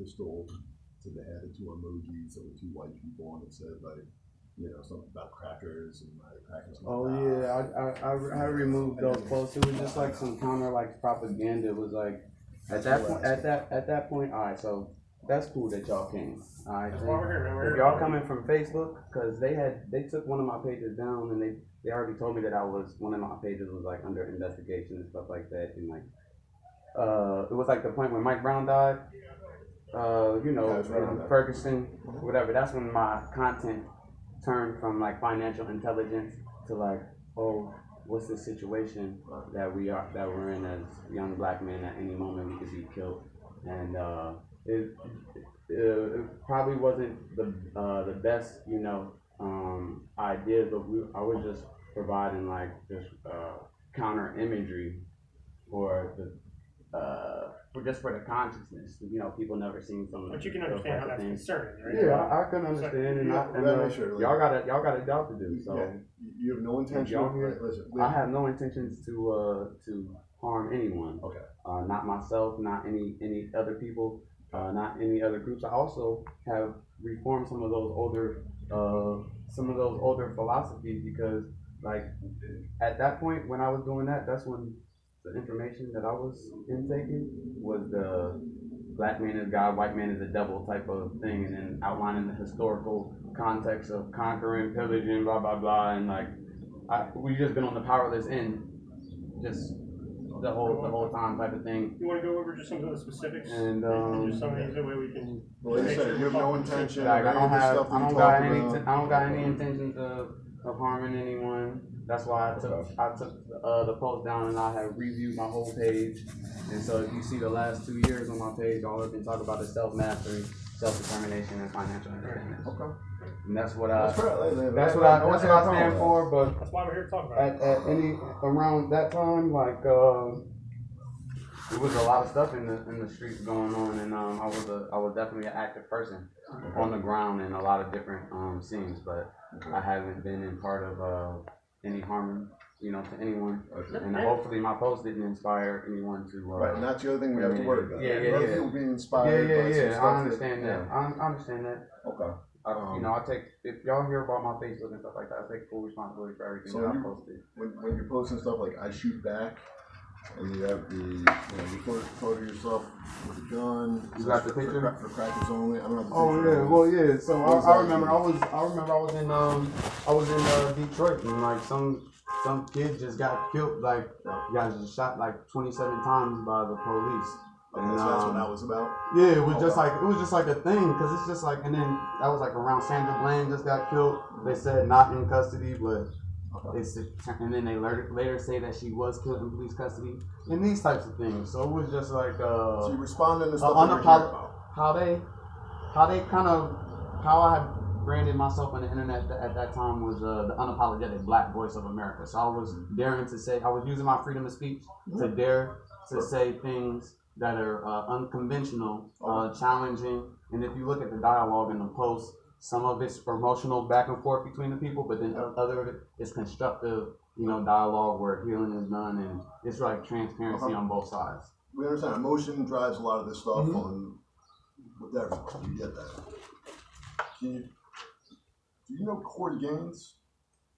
pistol, so they added two emojis, so two white people, and it said like, something about crackers and crackers. Oh yeah, I removed those posts. It was just like some counter like propaganda. It was like at that point. All right, so that's cool that y'all came. All right, if y'all coming from Facebook, because they took one of my pages down and they already told me that one of my pages was like under investigation and stuff like that, and like it was like the point when Mike Brown died. Ferguson, whatever. That's when my content turned from like financial intelligence to like, oh, what's the situation that we're in as young black men? At any moment we could be killed, and it probably wasn't the best ideas, but I was just providing like just counter imagery for the for the consciousness. People never seen some. But you can understand how that's concerning, right? Yeah, I can understand, y'all got a job to do. So yeah, you have no intention. I have no intentions to harm anyone. Okay. Not myself, not any other people, not any other groups. I also have reformed some of those older philosophies because, like, at that point when I was doing that, that's when the information that I was intaking was the black man is God, white man is the devil type of thing, and then outlining the historical context of conquering, pillaging, blah blah blah, and like we just been on the powerless end, just the whole time type of thing. You want to go over just some of the specifics and just some of these way we can. Well, like you said, you have no intention. Like, I don't got any intentions of harming anyone. That's why I took the post down and I have reviewed my whole page. And so if you see the last 2 years on my page, all I've been talking about is self-mastery, self-determination, and financial independence. Okay. And that's what I stand for. But that's why we're here to talk about it. At around that time, like it was a lot of stuff in the streets going on, and I was definitely an active person on the ground in a lot of different scenes, but I haven't been in part of any harm, to anyone, and hopefully my post didn't inspire anyone to. Right, and that's the other thing we have to worry about. Yeah. People being inspired. I understand that. I understand that. Okay. I take, if y'all hear about my Facebook and stuff like that, I take full responsibility for everything that I posted. When you're posting stuff like I shoot back, and you have you photo yourself with a gun. You got the picture for crackers only. I don't know. Oh yeah, well yeah. So I remember I was in Detroit, and like some kid just got killed. Like guys just shot like 27 times by the police. And that's what that was about. Yeah, it was just like a thing, because it's just like, and then that was like around Sandra Bland just got killed. They said not in custody, but and then they later say that she was killed in police custody, and these types of things. So it was just like so you responding to stuff how I had branded myself on the internet at that time was the unapologetic Black voice of America. So I was daring to say, I was using my freedom of speech to dare to say things that are unconventional, challenging, and if you look at the dialogue in the post, some of it's emotional back and forth between the people, but then other of it is constructive, dialogue where healing is done, and it's like transparency on both sides. We understand emotion drives a lot of this stuff on with everyone. You get that. Do you know Corey Gaines?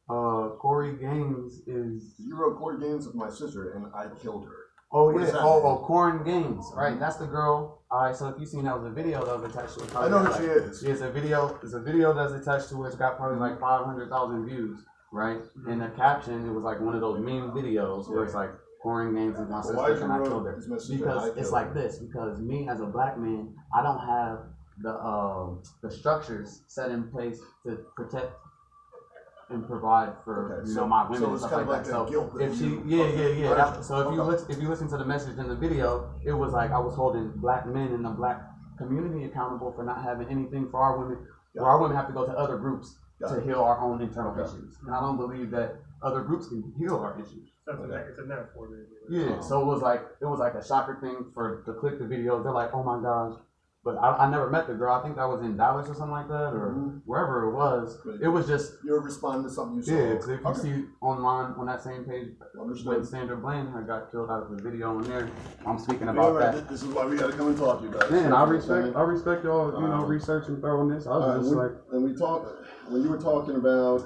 Corey Gaines is. You wrote Corey Gaines with my sister, and I killed her. Oh yeah. Corey Gaines, right? That's the girl. All right. So if you seen that was a video that was attached to it. I know who she is. It's a video. It's a video that's attached to it. It's got probably like 500,000 views, right? In the caption, it was like one of those meme videos where it's like Corey Gaines is my sister and I killed her. Because it's like this. Because me as a black man, I don't have the structures set in place to protect and provide for my women and stuff like that. So if so if you listen to the message in the video, it was like I was holding black men in the black community accountable for not having anything for our women. Where our women have to go to other groups to heal our own internal issues, and I don't believe that other groups can heal our issues. It's a metaphor. Yeah. So it was like a shocker thing to click the video. They're like, oh my gosh, But I never met the girl. I think that was in Dallas or something like that, or wherever it was. It was just you're responding to something you saw. Yeah, because if you see online on that same page, when Sandra Bland had got killed out of the video on there, I'm speaking about that. This is why we got to come and talk to you guys. Yeah, and I respect y'all, research and throwing this. I was just like, and we talk when you were talking about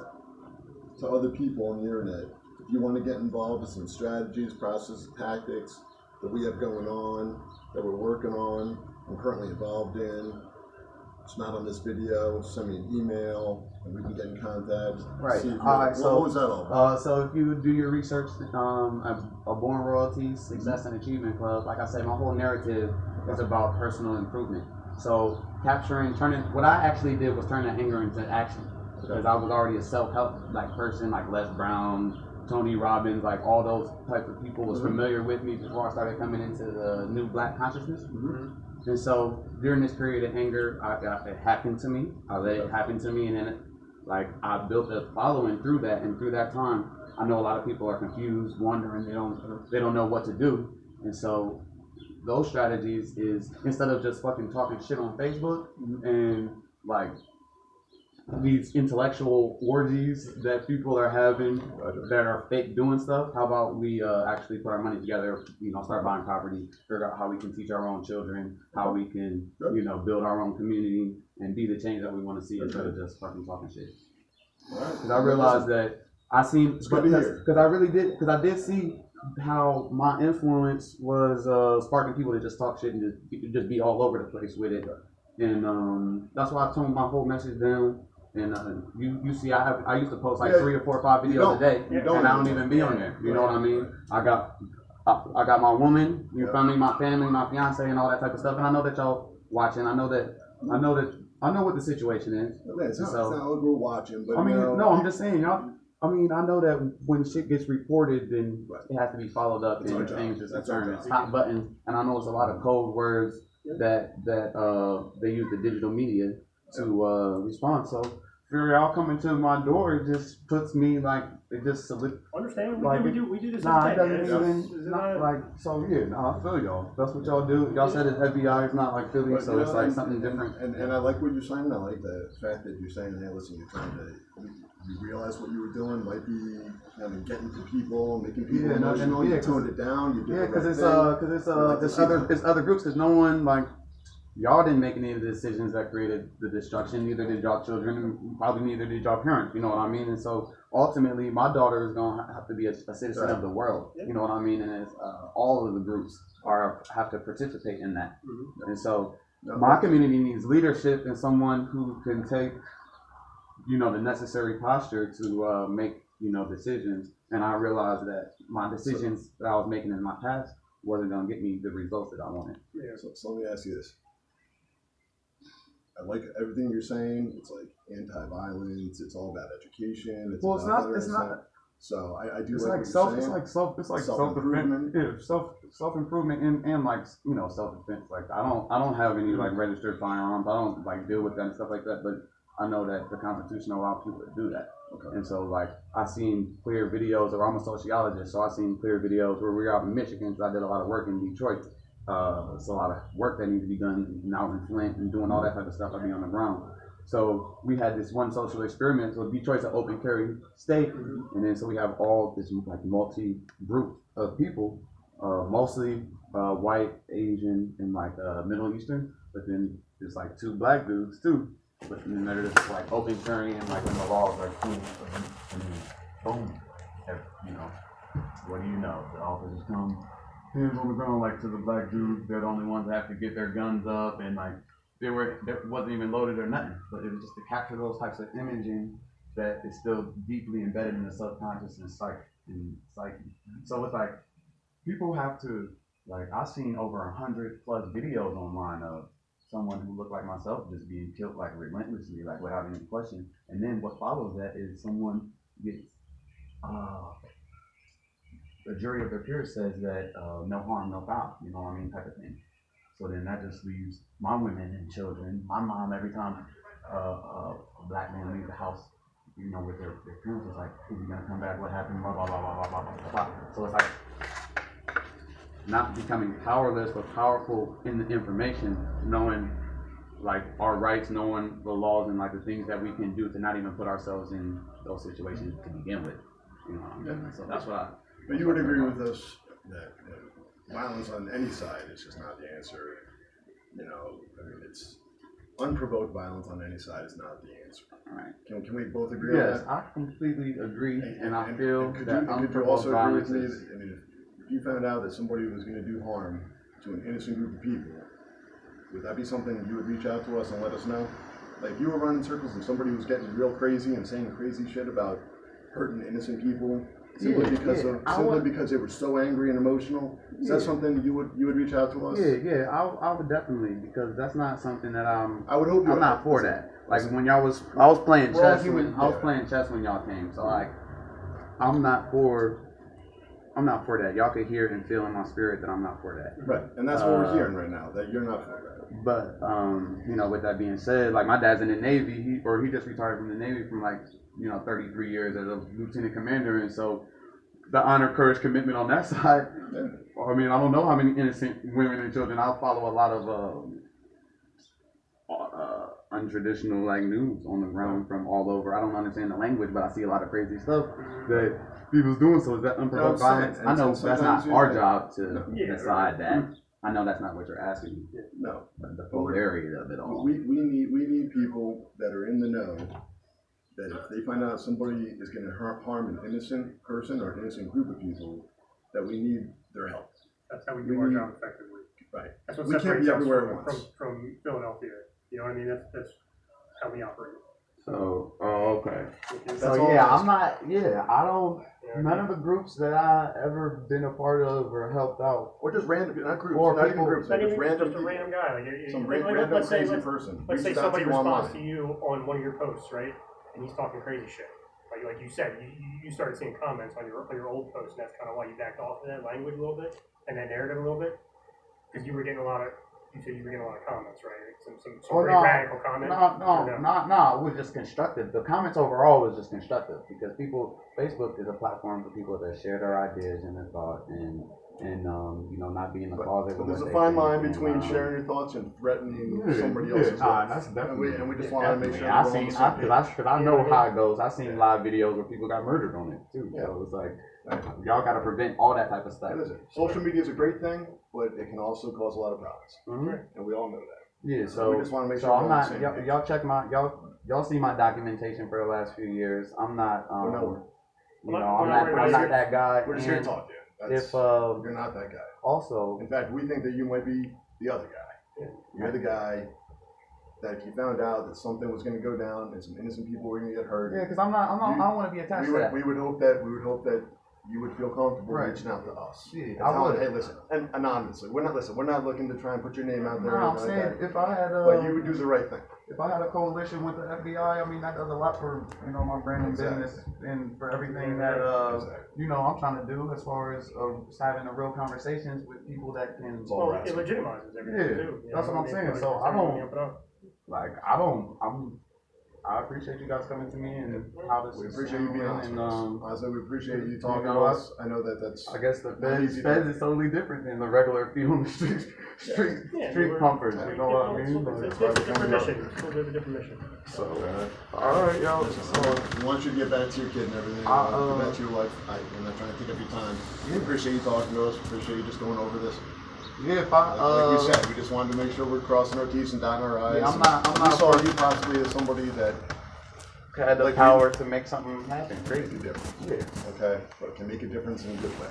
to other people on the internet. If you want to get involved with some strategies, processes, tactics that we have going on, that we're working on, I'm currently involved in. It's not on this video. Send me an email and we can get in contact. Right. What was that all about? So if you do your research, a Born Royalty Success and Achievement Club, like I said, my whole narrative is about personal improvement. So what I actually did was turn that anger into action, because I was already a self-help person, like Les Brown, Tony Robbins, like all those types of people was familiar with me before I started coming into the new Black consciousness. And so during this period of anger, it happened to me. I let it happen to me, and then I built a following through that. And through that time, I know a lot of people are confused, wondering, they don't know what to do. And so those strategies is, instead of just fucking talking shit on Facebook and these intellectual orgies that people are having that are fake doing stuff, how about we actually put our money together, start buying property, figure out how we can teach our own children, how we can, build our own community and be the change that we want to see instead of just fucking talking shit. Because I realized that because I did see how my influence was sparking people to just talk shit and just be all over the place with it. And that's why I toned my whole message down. And you see, I used to post 3 or 4 or 5 videos a day, and I don't even be on there. You know what I mean? I got my woman, my family, my fiance, and all that type of stuff. And I know that y'all watching. I know what the situation is. It's not like we're watching, but I'm just saying, y'all. I know that when shit gets reported, then it has to be followed up and things just turn. It's hot buttons, and I know it's a lot of code words that they use the digital media to respond. So for y'all coming to my door, it just puts me Understand? We do this. It doesn't even I feel y'all. That's what y'all do. Y'all said it FBI is not Philly, so it's something different. And I like what you're saying. I like the fact that you're saying, hey, listen, you're trying to. You realize what you were doing might be getting to people, making people emotional. You toned it down. Because it's other groups. Because no one y'all didn't make any of the decisions that created the destruction. Neither did y'all children, and probably neither did y'all parents. You know what I mean? And so ultimately, my daughter is gonna have to be a citizen of the world. You know what I mean? And it's, all of the groups have to participate in that. And so my community needs leadership and someone who can take the necessary posture to make decisions. And I realized that my decisions that I was making in my past wasn't gonna get me the results that I wanted. So let me ask you this. I like everything you're saying. It's anti-violence. It's all about education. It's not. So I do like self-improvement. Yeah, self-improvement and self-defense. I don't have any registered firearms. I don't deal with that and stuff like that. But I know that the Constitution allows people to do that. Okay. And so I seen clear videos, or I'm a sociologist, so I seen clear videos where we're out in Michigan, because I did a lot of work in Detroit. It's a lot of work that needs to be done now in Flint and doing all that type of stuff. I be on the ground. So we had this one social experiment. So Detroit's an open carry state, and then so we have all this multi group of people, mostly white, Asian, and Middle Eastern, but then there's 2 black dudes too. But then they're just open carry, and when the laws are cool, and boom, what do you know? The officers come, hands on the ground, to the black dudes. They're the only ones that have to get their guns up, and they wasn't even loaded or nothing. But it was just to capture those types of imaging that is still deeply embedded in the subconscious and psyche. So it's people have to I've seen over 100+ videos online of someone who looked like myself just being killed relentlessly, without any question. And then what follows that is someone gets a jury of their peers says that no harm, no foul, type of thing. So then that just leaves my women and children, my mom, every time a black man leaves the house, with their parents, it's is he gonna come back? What happened? Blah blah blah blah blah blah blah. So it's not becoming powerless, but powerful in the information, knowing like our rights, knowing the laws and like the things that we can do to not even put ourselves in those situations to begin with. You know what I'm saying? So that's why. But you would agree with us that violence on any side is just not the answer. You know, I mean, it's unprovoked violence on any side is not the answer. All right. Can we both agree on that? Yes, I completely agree, and I feel could that you unprovoked also agree violence with me is. that, I mean, if you found out that somebody was going to do harm to an innocent group of people, would that be something you would reach out to us and let us know? Like, if you were running circles and somebody was getting real crazy and saying crazy shit about hurting innocent people simply because they were so angry and emotional, is that something you would reach out to us? Yeah, I would definitely, because that's not something that I would hope I'm not for that. Like when I was playing chess playing chess when y'all came, so like I'm not for that. Y'all could hear and feel in my spirit that I'm not for that. Right, and that's what we're hearing right now, that you're not for that. But you know, with that being said, like my dad's in the Navy, he just retired from the Navy from like 33 years as a lieutenant commander, and so the honor, courage, commitment on that side. I mean, I don't know how many innocent women and children. I follow a lot of untraditional like news on the ground from all over. I don't understand the language, but I see a lot of crazy stuff that people's doing. So is that unprovoked violence? I know that's not our job to decide that. I know that's not what you're asking. No, but the polarity of it all. We need people that are in the know. That if they find out somebody is going to harm an innocent person or an innocent group of people, that we need their help. That's how we do our job effectively. Right. That's what we can't be everywhere at once. From Philadelphia. You know what I mean? That's how we operate. So, okay. So yeah, I'm not. Yeah, I don't. None of the groups that I ever been a part of or helped out, or just random, not groups, or not people, even groups, just random, just a random guy, like some random crazy person. Let's say somebody responds to you on one of your posts, right? And he's talking crazy shit. Like you said, you started seeing comments on your old post, and that's kind of why you backed off of that language a little bit and that narrative a little bit, because you said you were getting a lot of comments, right? Some pretty radical comments. No, it was just constructive. The comments overall was just constructive because Facebook is a platform for people that share their ideas and their thoughts and not being a closet. But there's a fine line between sharing your thoughts and threatening somebody else's life. That's definitely. And we just want to make sure. Because I know how it goes. I've seen live videos where people got murdered on it too. Yeah. So it's like y'all got to prevent all that type of stuff. Social media is a great thing, but it can also cause a lot of problems, and we all know that. Yeah. So we just want to make sure. So I'm not. Y'all check y'all see my documentation for the last few years. I'm not. I'm not that guy. We're just here to talk to you. You're not that guy. Also, in fact, we think that you might be the other guy. Yeah. You're the guy that if you found out that something was going to go down and some innocent people were going to get hurt. Yeah, because I don't want to be attached to that. We would hope that you would feel comfortable reaching out to us. Yeah, I would. Hey, listen, and anonymously. We're not looking to try and put your name out there. No, I'm saying if I had but you would do the right thing. If I had a coalition with the FBI, I mean that does a lot for my brand and business and for everything that I'm trying to do as far as having a real conversations with people that can. Well, it legitimizes everything too. That's what I'm saying. So I appreciate you guys coming to me and how this. We appreciate you being honest. Honestly, we appreciate you talking to us. I know that's. I guess the Feds is totally different than the regular feel on the street pumpers. You know what I mean? It's a different mission. It's a little bit of a different mission. So, all right, y'all. We want you to get back to your kid and everything. Get back to your wife. I'm not trying to take up your time. We appreciate you talking to us. Appreciate you just going over this. Yeah, like we said, we just wanted to make sure we're crossing our T's and dotting our I's. Yeah, I'm not. We saw you possibly as somebody that had the power to make something happen, crazy different. Yeah. Okay, but can make a difference in a good way.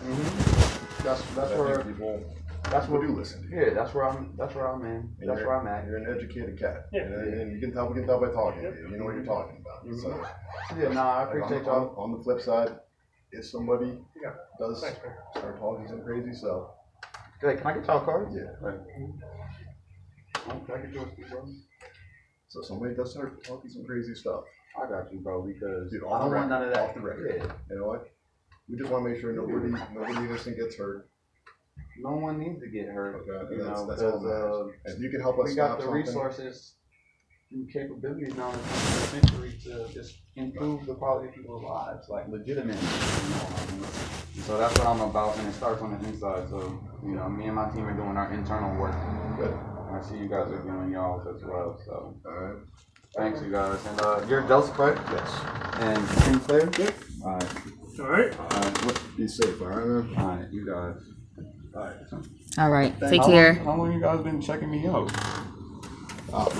That's where people. That's what do listen. Yeah, that's where I'm in. That's where I'm at. You're an educated cat. Yeah. And we can tell by talking to you. You know what you're talking about. So. Yeah, I appreciate y'all. On the flip side, if somebody does start talking some crazy stuff. Hey, can I get y'all cards? Yeah. Right. Can I get yours, bro? So somebody does start talking some crazy stuff. I got you, bro, because I don't want none of that. Off the record. Yeah. You know what? We just want to make sure nobody innocent gets hurt. No one needs to get hurt. Okay. That's all. And you can help us. We got the resources and capabilities now in the century to just improve the quality of people's lives, like legitimately. So that's what I'm about, and it starts on the inside. So me and my team are doing our internal work. Good. I see you guys are doing y'all's as well. So Alright. thanks, you guys. And you're Joseph, right? Yes. And Sinclair. Yep. All right. All right. Be safe, alright, man? All right, you guys. Alright. All right. Thank Take How care. How long you guys been checking me out? Us?